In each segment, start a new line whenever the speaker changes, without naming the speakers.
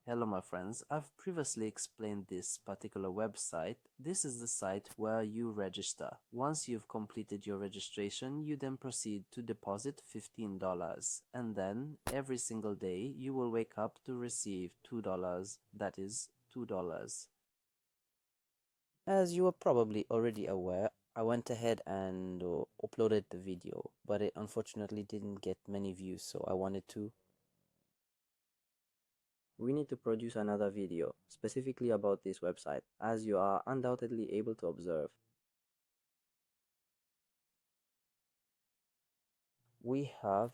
Hello my friends, I've previously explained this particular website. This is the site where you register. Once you've completed your registration, you then proceed to deposit $15 and then every single day you will wake up to receive $2, that is $2. As you are probably already aware, I went ahead and uploaded the video, but it unfortunately didn't get many views, so we need to produce another video specifically about this website, as you are undoubtedly able to observe. We have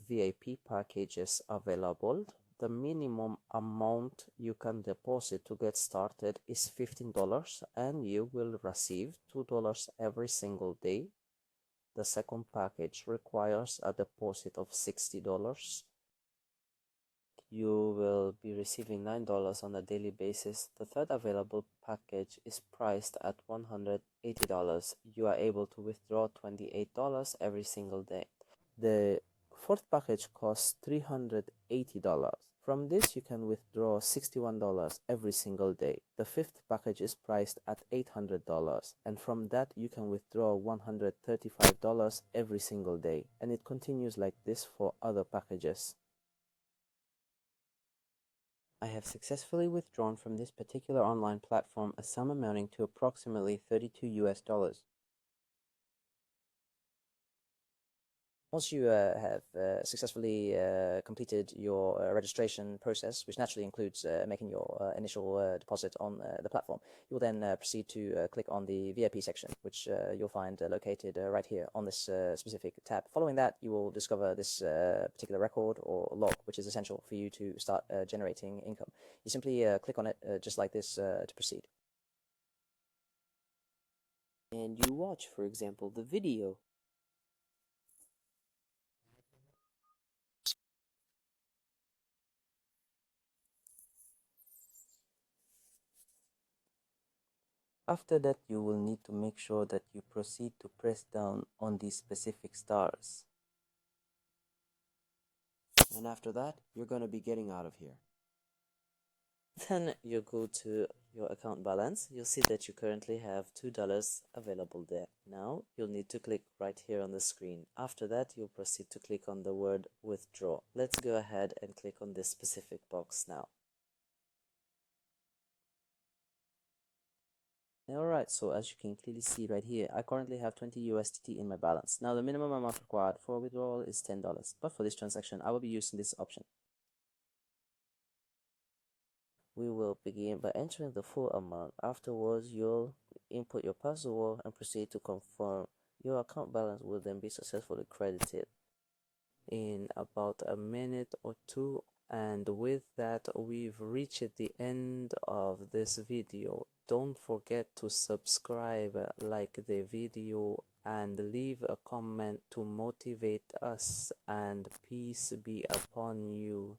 VIP packages available. The minimum amount you can deposit to get started is $15 and you will receive $2 every single day. The second package requires a deposit of $60. You will be receiving $9 on a daily basis. The third available package is priced at $180. You are able to withdraw $28 every single day. The fourth package costs $380. From this, you can withdraw $61 every single day. The fifth package is priced at $800, and from that, you can withdraw $135 every single day. And it continues like this for other packages. I have successfully withdrawn from this particular online platform a sum amounting to approximately $32. Once you have successfully completed your registration process, which naturally includes making your initial deposit on the platform, you will then proceed to click on the VIP section, which you'll find located right here on this specific tab. Following that, you will discover this particular record or log, which is essential for you to start generating income. You simply click on it just like this to proceed. And you watch, for example, the video. After that, you will need to make sure that you proceed to press down on these specific stars. And after that, you're going to be getting out of here. Then you go to your account balance. You'll see that you currently have $2 available there. Now, you'll need to click right here on the screen. After that, you'll proceed to click on the word withdraw. Let's go ahead and click on this specific box now. Alright, so as you can clearly see right here, I currently have 20 USDT in my balance. Now the minimum amount required for withdrawal is $10, but for this transaction I will be using this option. We will begin by entering the full amount. Afterwards, you'll input your password and proceed to confirm. Your account balance will then be successfully credited in about a minute or two. And with that, we've reached the end of this video. Don't forget to subscribe, like the video, and leave a comment to motivate us, and peace be upon you.